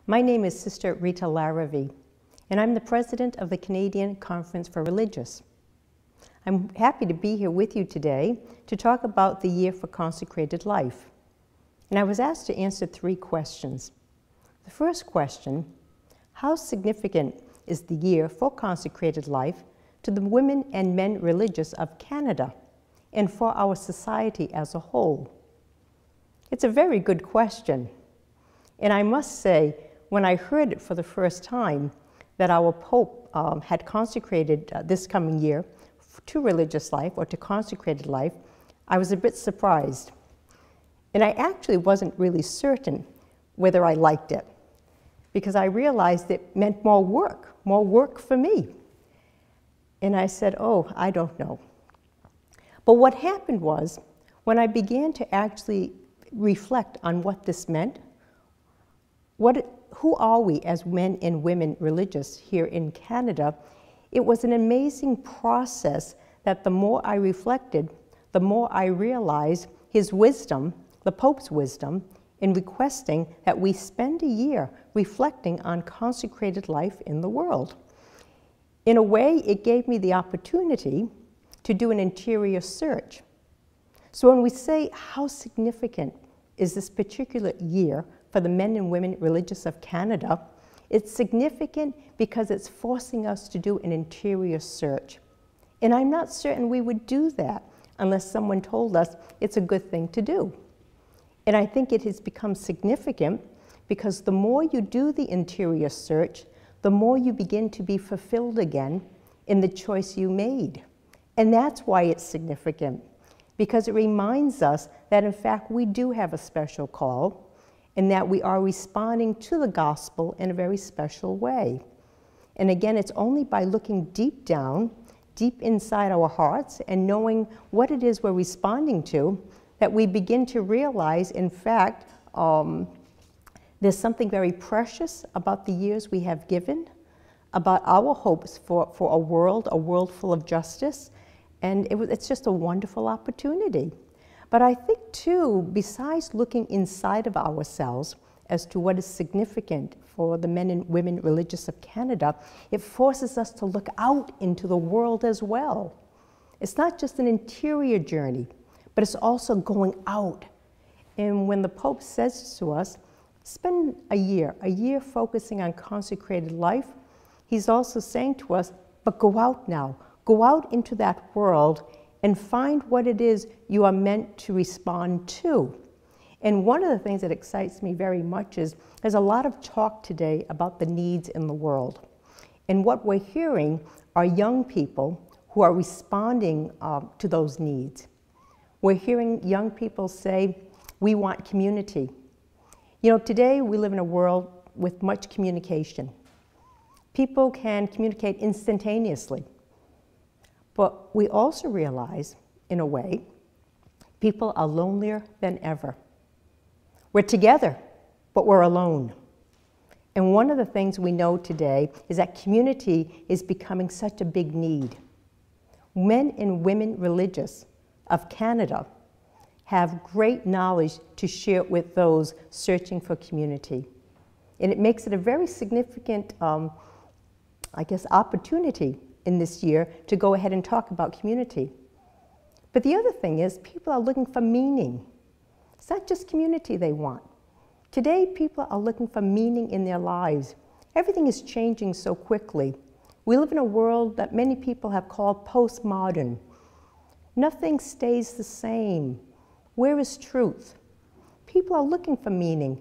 My name is Sister Rita Larivée, and I'm the president of the Canadian Conference for Religious. I'm happy to be here with you today to talk about the year for consecrated life. And I was asked to answer 3 questions. The first question, how significant is the year for consecrated life to the women and men religious of Canada and for our society as a whole? It's a very good question. And I must say, when I heard it for the first time, that our Pope had consecrated this coming year to religious life or to consecrated life, I was a bit surprised. And I actually wasn't really certain whether I liked it, because I realized it meant more work for me. And I said, oh, I don't know. But what happened was, when I began to actually reflect on what this meant, who are we as men and women religious here in Canada, it was an amazing process that the more I reflected, the more I realized his wisdom, the Pope's wisdom, in requesting that we spend a year reflecting on consecrated life in the world. In a way, it gave me the opportunity to do an interior search. So when we say how significant is this particular year for the men and women religious of Canada, it's significant because it's forcing us to do an interior search. And I'm not certain we would do that unless someone told us it's a good thing to do. And I think it has become significant because the more you do the interior search, the more you begin to be fulfilled again in the choice you made. And that's why it's significant, because it reminds us that in fact we do have a special call, and that we are responding to the gospel in a very special way. And again, it's only by looking deep down, deep inside our hearts, and knowing what it is we're responding to, that we begin to realize, in fact, there's something very precious about the years we have given, about our hopes for a world full of justice, and it's just a wonderful opportunity. But I think too, besides looking inside of ourselves as to what is significant for the men and women religious of Canada, it forces us to look out into the world as well. It's not just an interior journey, but it's also going out. And when the Pope says to us, spend a year focusing on consecrated life, he's also saying to us, but go out now, go out into that world and find what it is you are meant to respond to. And one of the things that excites me very much is there's a lot of talk today about the needs in the world. And what we're hearing are young people who are responding to those needs. We're hearing young people say, we want community. You know, today we live in a world with much communication. People can communicate instantaneously. But we also realize, in a way, people are lonelier than ever. We're together, but we're alone. And one of the things we know today is that community is becoming such a big need. Men and women religious of Canada have great knowledge to share with those searching for community. And it makes it a very significant, opportunity in this year to go ahead and talk about community. But the other thing is, people are looking for meaning. It's not just community they want. Today, people are looking for meaning in their lives. Everything is changing so quickly. We live in a world that many people have called postmodern. Nothing stays the same. Where is truth? People are looking for meaning.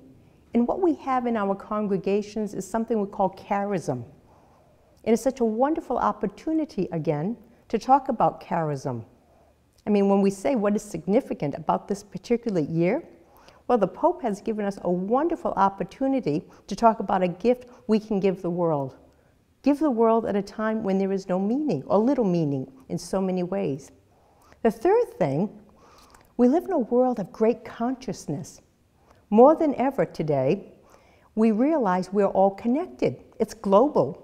And what we have in our congregations is something we call charism. And it's such a wonderful opportunity, again, to talk about charism. I mean, when we say what is significant about this particular year, well, the Pope has given us a wonderful opportunity to talk about a gift we can give the world. Give the world at a time when there is no meaning, or little meaning, in so many ways. The third thing, we live in a world of great consciousness. More than ever today, we realize we're all connected. It's global.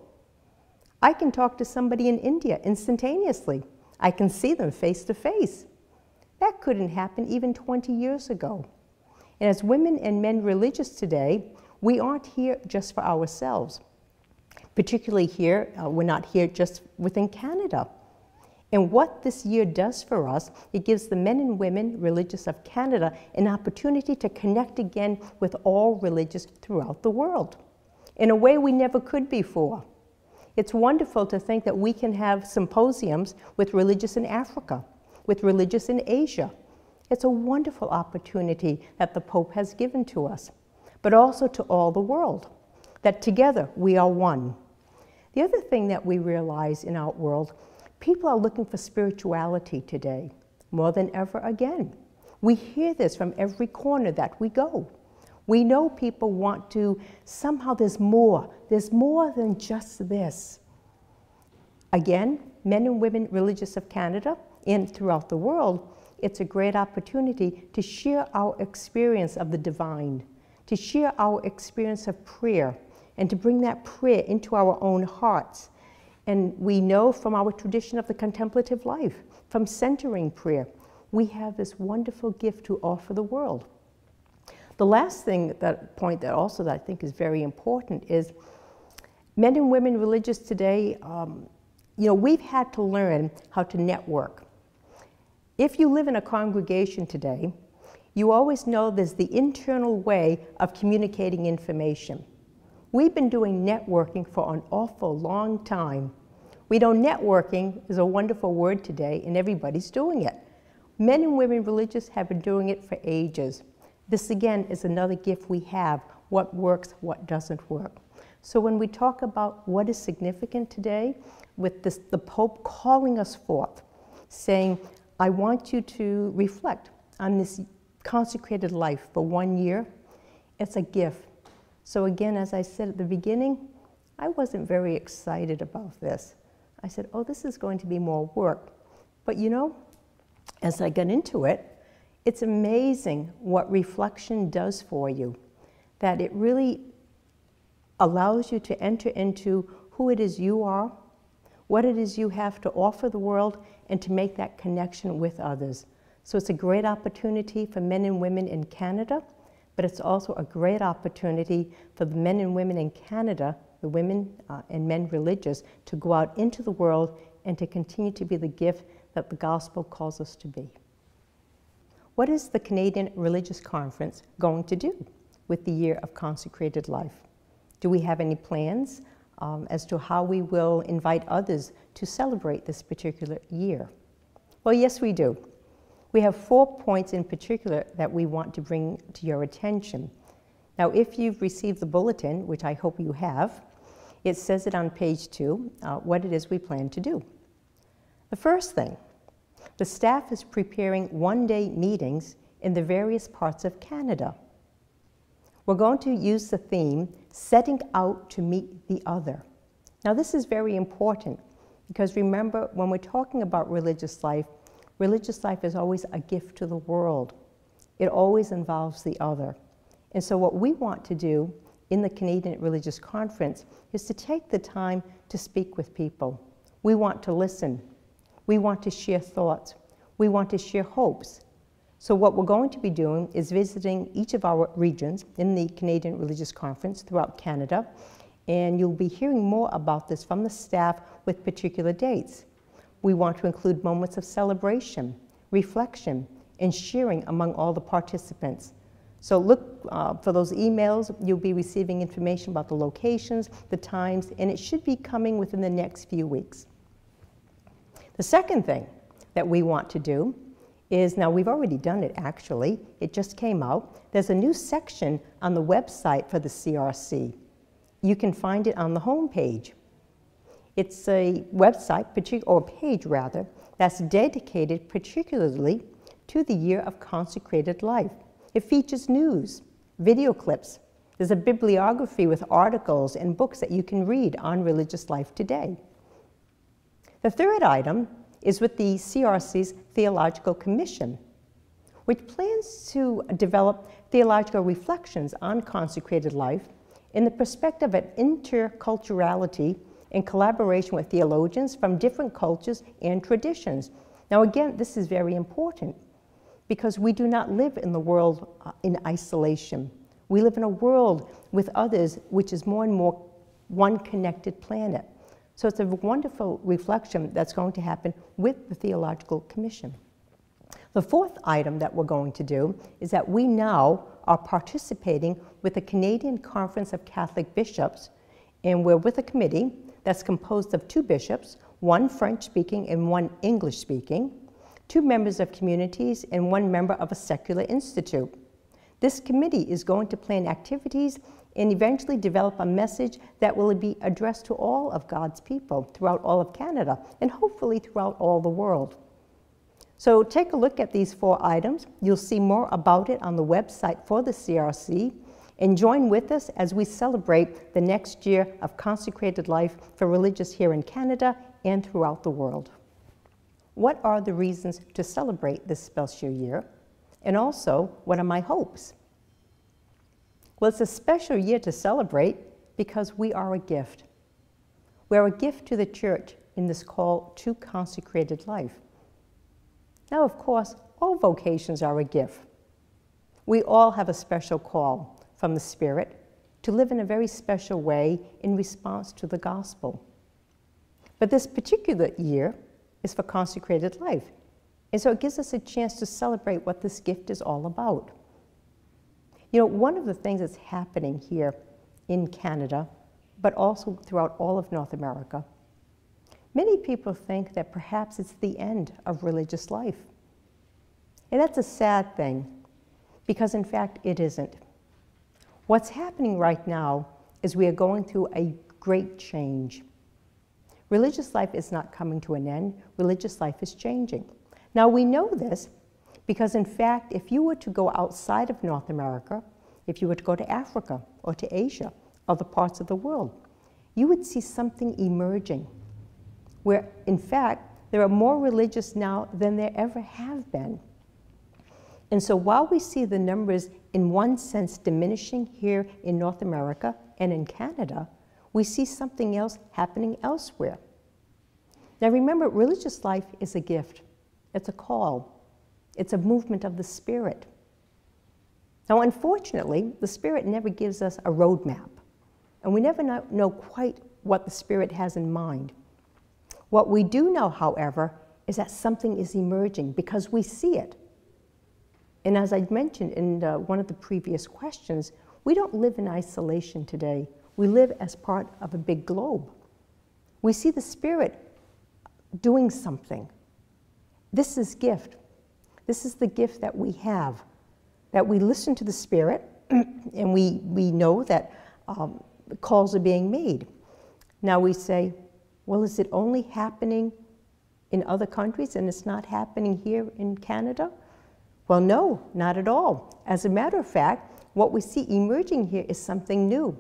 I can talk to somebody in India instantaneously. I can see them face to face. That couldn't happen even 20 years ago. And as women and men religious today, We aren't here just for ourselves. Particularly here, we're not here just within Canada. And what this year does for us, it gives the men and women religious of Canada an opportunity to connect again with all religious throughout the world in a way we never could before. It's wonderful to think that we can have symposiums with religious in Africa, with religious in Asia. It's a wonderful opportunity that the Pope has given to us, but also to all the world, that together we are one. The other thing that we realize in our world, people are looking for spirituality today, more than ever again. We hear this from every corner that we go. We know people want to, somehow there's more than just this. Again, men and women religious of Canada and throughout the world, it's a great opportunity to share our experience of the divine, to share our experience of prayer, and to bring that prayer into our own hearts. And we know from our tradition of the contemplative life, from centering prayer, we have this wonderful gift to offer the world. The last point that I think is very important is men and women religious today, we've had to learn how to network. If you live in a congregation today, you always know there's the internal way of communicating information. We've been doing networking for an awful long time. We know networking is a wonderful word today, and everybody's doing it. Men and women religious have been doing it for ages. This, again, is another gift we have, what works, what doesn't work. So when we talk about what is significant today, with the Pope calling us forth, saying, I want you to reflect on this consecrated life for 1 year, it's a gift. So again, as I said at the beginning, I wasn't very excited about this. I said, oh, this is going to be more work. But as I got into it, it's amazing what reflection does for you, that it really allows you to enter into who it is you are, what it is you have to offer the world, and to make that connection with others. So it's a great opportunity for men and women in Canada, but it's also a great opportunity for the men and women in Canada, the women and men religious, to go out into the world and to continue to be the gift that the gospel calls us to be. What is the Canadian Religious Conference going to do with the year of consecrated life? Do we have any plans as to how we will invite others to celebrate this particular year? Well, yes, we do. We have 4 points in particular that we want to bring to your attention. Now, if you've received the bulletin, which I hope you have, it says it on page 2, what it is we plan to do. The first thing, the staff is preparing one-day meetings in the various parts of Canada. We're going to use the theme, setting out to meet the other. Now, this is very important because remember, when we're talking about religious life is always a gift to the world. It always involves the other. And so what we want to do in the Canadian Religious Conference is to take the time to speak with people. We want to listen. We want to share thoughts. We want to share hopes. So what we're going to be doing is visiting each of our regions in the Canadian Religious Conference throughout Canada, and you'll be hearing more about this from the staff with particular dates. We want to include moments of celebration, reflection, and sharing among all the participants. So look for those emails. You'll be receiving information about the locations, the times, and it should be coming within the next few weeks. The second thing that we want to do is, now we've already done it actually, it just came out. There's a new section on the website for the CRC. You can find it on the home page. It's a website, or page rather, that's dedicated particularly to the year of consecrated life. It features news, video clips. There's a bibliography with articles and books that you can read on religious life today. The third item is with the CRC's Theological Commission, which plans to develop theological reflections on consecrated life in the perspective of interculturality in collaboration with theologians from different cultures and traditions. Now again, this is very important because we do not live in the world in isolation. We live in a world with others which is more and more one connected planet. So it's a wonderful reflection that's going to happen with the Theological Commission. The fourth item that we're going to do is that we now are participating with the Canadian Conference of Catholic Bishops, and we're with a committee that's composed of 2 bishops, 1 French-speaking and 1 English-speaking, 2 members of communities, and 1 member of a secular institute. This committee is going to plan activities and eventually develop a message that will be addressed to all of God's people throughout all of Canada and hopefully throughout all the world. So take a look at these 4 items. You'll see more about it on the website for the CRC, and join with us as we celebrate the next year of consecrated life for religious here in Canada and throughout the world. What are the reasons to celebrate this special year? And also, what are my hopes? Well, it's a special year to celebrate because we are a gift. We're a gift to the church in this call to consecrated life. Now, of course, all vocations are a gift. We all have a special call from the Spirit to live in a very special way in response to the gospel. But this particular year is for consecrated life. And so it gives us a chance to celebrate what this gift is all about. You know, one of the things that's happening here in Canada, but also throughout all of North America, many people think that perhaps it's the end of religious life. And that's a sad thing, because in fact it isn't. What's happening right now is we are going through a great change. Religious life is not coming to an end. Religious life is changing. Now we know this because in fact, if you were to go outside of North America, if you were to go to Africa or to Asia, other parts of the world, you would see something emerging where in fact, there are more religious now than there ever have been. And so while we see the numbers in one sense diminishing here in North America and in Canada, we see something else happening elsewhere. Now remember, religious life is a gift. It's a call. It's a movement of the Spirit. Now unfortunately, the Spirit never gives us a roadmap, and we never know quite what the Spirit has in mind. What we do know, however, is that something is emerging because we see it. And as I mentioned in one of the previous questions, we don't live in isolation today. We live as part of a big globe. We see the Spirit doing something. This is gift. This is the gift that we have, that we listen to the Spirit and we know that calls are being made. Now we say, well, is it only happening in other countries and it's not happening here in Canada? Well, no, not at all. As a matter of fact, what we see emerging here is something new.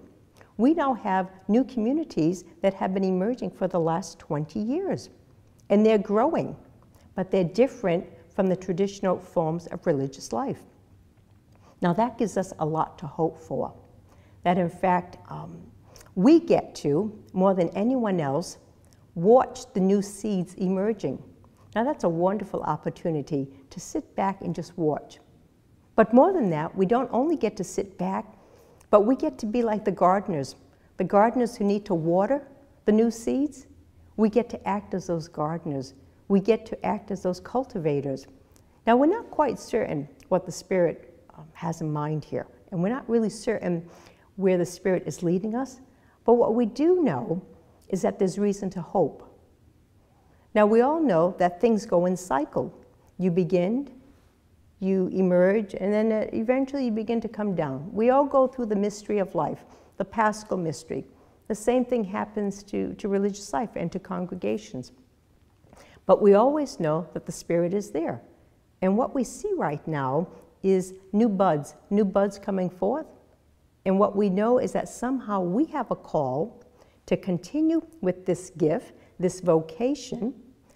We now have new communities that have been emerging for the last 20 years, and they're growing, but they're different from the traditional forms of religious life. Now that gives us a lot to hope for, that in fact, we get to, more than anyone else, watch the new seeds emerging. Now that's a wonderful opportunity to sit back and just watch. But more than that, we don't only get to sit back, but we get to be like the gardeners who need to water the new seeds. We get to act as those gardeners. We get to act as those cultivators. Now we're not quite certain what the Spirit has in mind here, and we're not really certain where the Spirit is leading us, but what we do know is that there's reason to hope. Now we all know that things go in cycle. You begin, you emerge, and then eventually you begin to come down. We all go through the mystery of life, the Paschal mystery. The same thing happens to religious life and to congregations. But we always know that the Spirit is there. And what we see right now is new buds coming forth. And what we know is that somehow we have a call to continue with this gift, this vocation,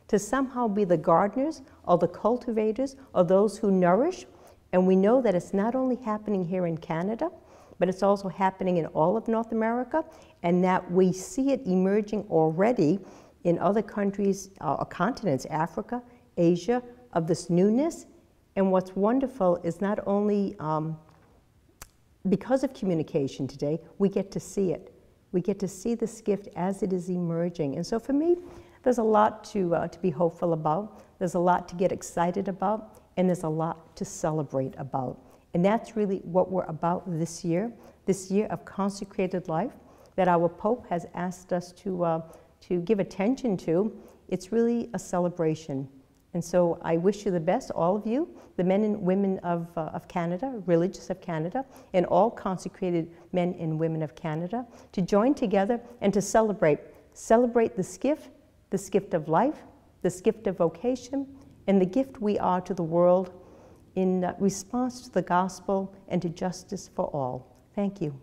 to somehow be the gardeners or the cultivators or those who nourish. And we know that it's not only happening here in Canada, but it's also happening in all of North America, and that we see it emerging already in other countries or continents, Africa, Asia, of this newness. And what's wonderful is not only because of communication today, we get to see it. We get to see this gift as it is emerging. And so for me, there's a lot to be hopeful about. There's a lot to get excited about. And there's a lot to celebrate about. And that's really what we're about this year of consecrated life that our Pope has asked us to give attention to. It's really a celebration. And so I wish you the best, all of you, the men and women of Canada, religious of Canada, and all consecrated men and women of Canada, to join together and to celebrate this gift of life, this gift of vocation, and the gift we are to the world in response to the gospel and to justice for all. Thank you.